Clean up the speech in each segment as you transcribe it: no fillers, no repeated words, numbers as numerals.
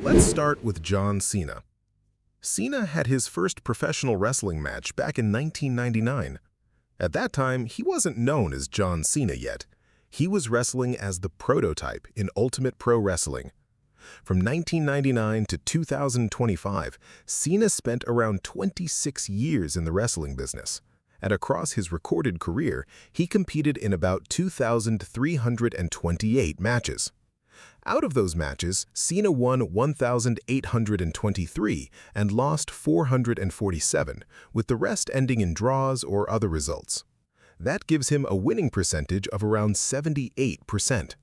Let's start with John Cena. Cena had his first professional wrestling match back in 1999. At that time, he wasn't known as John Cena yet. He was wrestling as the Prototype in Ultimate Pro Wrestling. From 1999 to 2025, Cena spent around 26 years in the wrestling business. And across his recorded career, he competed in about 2,328 matches. Out of those matches, Cena won 1,823 and lost 447, with the rest ending in draws or other results. That gives him a winning percentage of around 78%.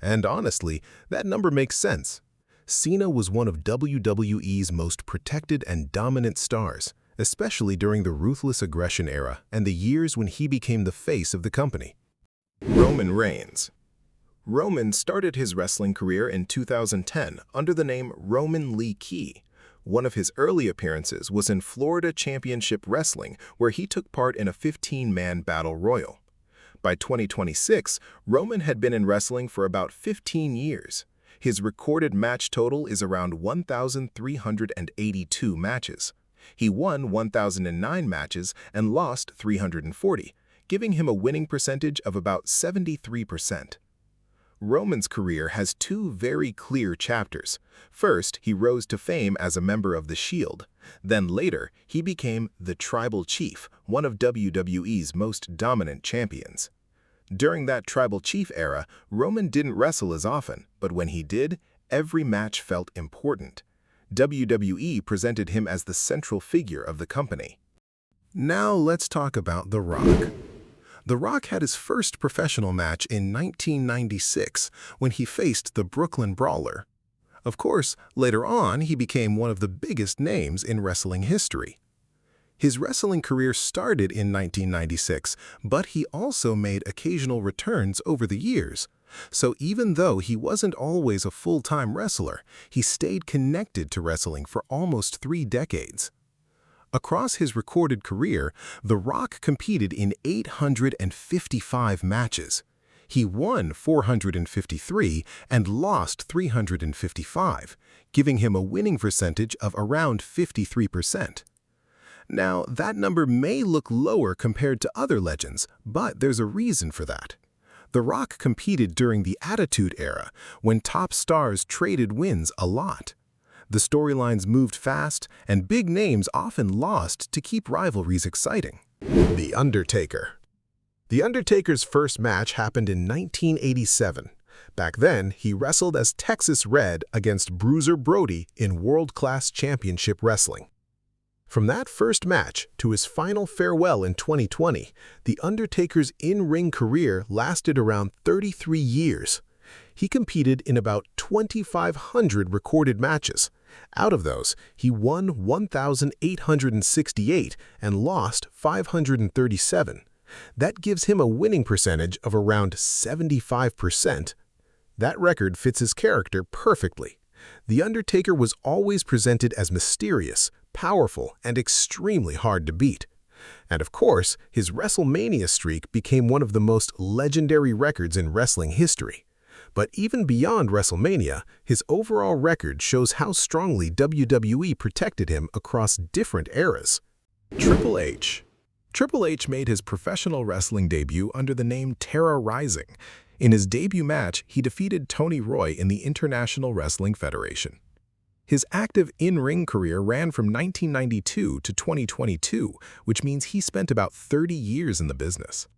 And honestly, that number makes sense. Cena was one of WWE's most protected and dominant stars, especially during the Ruthless Aggression era and the years when he became the face of the company. Roman Reigns. Roman started his wrestling career in 2010 under the name Roman Lee Key. One of his early appearances was in Florida Championship Wrestling, where he took part in a 15-man battle royal. By 2026, Roman had been in wrestling for about 15 years. His recorded match total is around 1,382 matches. He won 1,009 matches and lost 340, giving him a winning percentage of about 73%. Roman's career has two very clear chapters. First, he rose to fame as a member of The Shield. Then later, he became the Tribal Chief, one of WWE's most dominant champions. During that Tribal Chief era, Roman didn't wrestle as often, but when he did, every match felt important. WWE presented him as the central figure of the company. Now let's talk about The Rock. The Rock had his first professional match in 1996 when he faced the Brooklyn Brawler. Of course, later on, he became one of the biggest names in wrestling history. His wrestling career started in 1996, but he also made occasional returns over the years. So even though he wasn't always a full-time wrestler, he stayed connected to wrestling for almost 3 decades. Across his recorded career, The Rock competed in 855 matches. He won 453 and lost 355, giving him a winning percentage of around 53%. Now, that number may look lower compared to other legends, but there's a reason for that. The Rock competed during the Attitude Era, when top stars traded wins a lot. The storylines moved fast, and big names often lost to keep rivalries exciting. The Undertaker. The Undertaker's first match happened in 1987. Back then, he wrestled as Texas Red against Bruiser Brody in World Class Championship Wrestling. From that first match to his final farewell in 2020, The Undertaker's in-ring career lasted around 33 years. He competed in about 2,500 recorded matches. Out of those, he won 1,868 and lost 537. That gives him a winning percentage of around 75%. That record fits his character perfectly. The Undertaker was always presented as mysterious, powerful, and extremely hard to beat. And of course, his WrestleMania streak became one of the most legendary records in wrestling history. But even beyond WrestleMania, his overall record shows how strongly WWE protected him across different eras. Triple H. Triple H made his professional wrestling debut under the name Terra Rising. In his debut match, he defeated Tony Roy in the International Wrestling Federation. His active in-ring career ran from 1992 to 2022, which means he spent about 30 years in the business.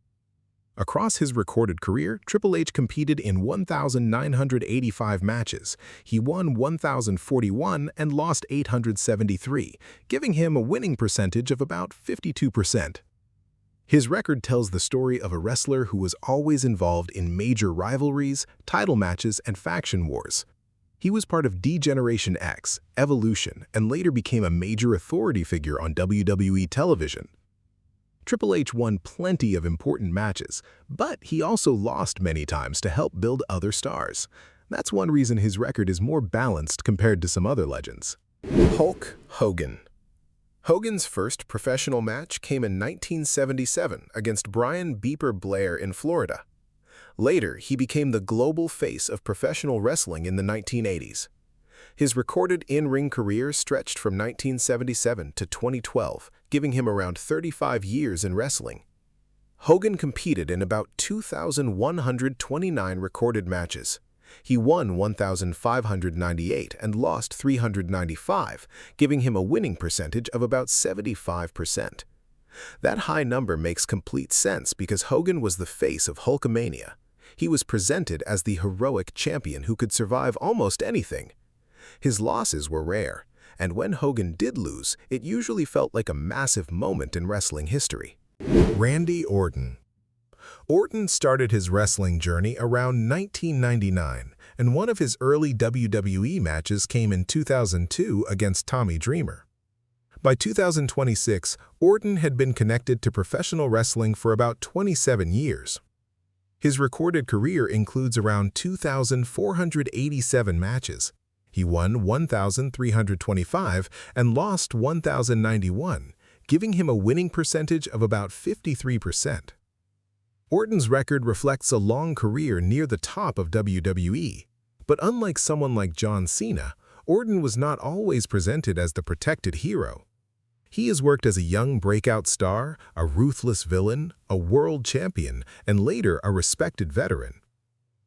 Across his recorded career, Triple H competed in 1,985 matches. He won 1,041 and lost 873, giving him a winning percentage of about 52%. His record tells the story of a wrestler who was always involved in major rivalries, title matches, and faction wars. He was part of D-Generation X, Evolution, and later became a major authority figure on WWE television. Triple H won plenty of important matches, but he also lost many times to help build other stars. That's one reason his record is more balanced compared to some other legends. Hulk Hogan. Hogan's first professional match came in 1977 against Brian Beeper Blair in Florida. Later, he became the global face of professional wrestling in the 1980s. His recorded in-ring career stretched from 1977 to 2012, giving him around 35 years in wrestling. Hogan competed in about 2,129 recorded matches. He won 1,598 and lost 395, giving him a winning percentage of about 75%. That high number makes complete sense because Hogan was the face of Hulkamania. He was presented as the heroic champion who could survive almost anything. His losses were rare, and when Hogan did lose, it usually felt like a massive moment in wrestling history. Randy Orton. Orton started his wrestling journey around 1999, and one of his early WWE matches came in 2002 against Tommy Dreamer. By 2026, Orton had been connected to professional wrestling for about 27 years. His recorded career includes around 2,487 matches. He won 1,325 and lost 1,091, giving him a winning percentage of about 53%. Orton's record reflects a long career near the top of WWE, but unlike someone like John Cena, Orton was not always presented as the protected hero. He has worked as a young breakout star, a ruthless villain, a world champion, and later a respected veteran.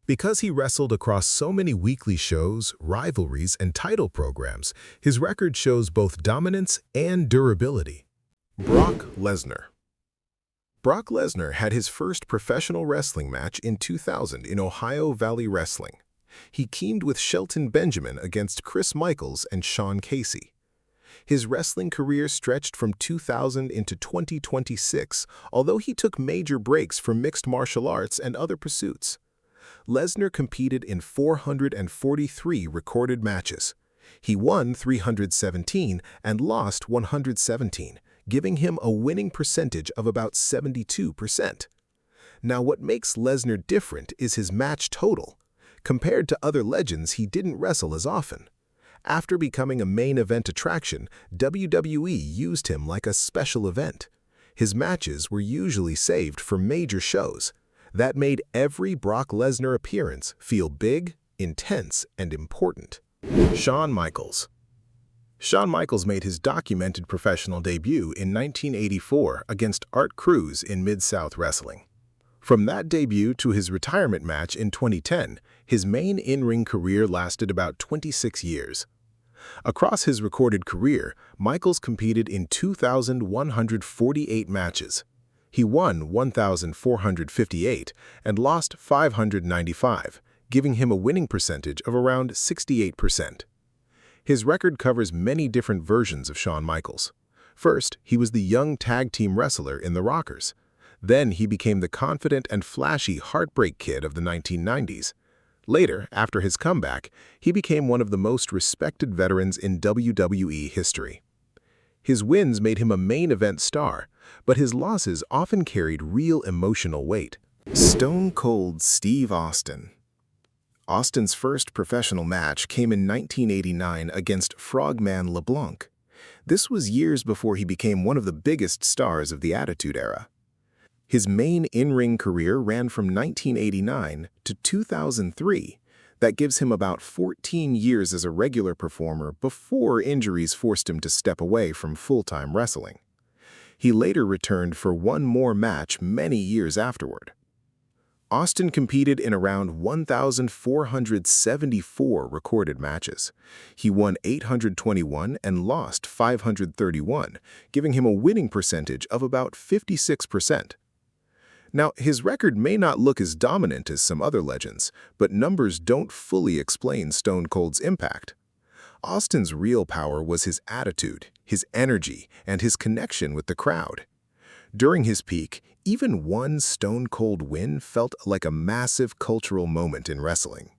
Because he wrestled across so many weekly shows, rivalries, and title programs, his record shows both dominance and durability. Brock Lesnar. Brock Lesnar had his first professional wrestling match in 2000 in Ohio Valley Wrestling. He teamed with Shelton Benjamin against Chris Michaels and Sean Casey. His wrestling career stretched from 2000 into 2026, although he took major breaks from mixed martial arts and other pursuits. Lesnar competed in 443 recorded matches. He won 317 and lost 117, giving him a winning percentage of about 72%. Now, what makes Lesnar different is his match total. Compared to other legends, he didn't wrestle as often. After becoming a main event attraction, WWE used him like a special event. His matches were usually saved for major shows. That made every Brock Lesnar appearance feel big, intense, and important. Shawn Michaels. Shawn Michaels made his documented professional debut in 1984 against Art Cruz in Mid-South Wrestling. From that debut to his retirement match in 2010, his main in-ring career lasted about 26 years. Across his recorded career, Michaels competed in 2,148 matches. He won 1,458 and lost 595, giving him a winning percentage of around 68%. His record covers many different versions of Shawn Michaels. First, he was the young tag team wrestler in the Rockers. Then he became the confident and flashy Heartbreak Kid of the 1990s. Later, after his comeback, he became one of the most respected veterans in WWE history. His wins made him a main event star, but his losses often carried real emotional weight. Stone Cold Steve Austin. Austin's first professional match came in 1989 against Frogman LeBlanc. This was years before he became one of the biggest stars of the Attitude Era. His main in-ring career ran from 1989 to 2003. That gives him about 14 years as a regular performer before injuries forced him to step away from full-time wrestling. He later returned for one more match many years afterward. Austin competed in around 1,474 recorded matches. He won 821 and lost 531, giving him a winning percentage of about 56%. Now, his record may not look as dominant as some other legends, but numbers don't fully explain Stone Cold's impact. Austin's real power was his attitude, his energy, and his connection with the crowd. During his peak, even one Stone Cold win felt like a massive cultural moment in wrestling.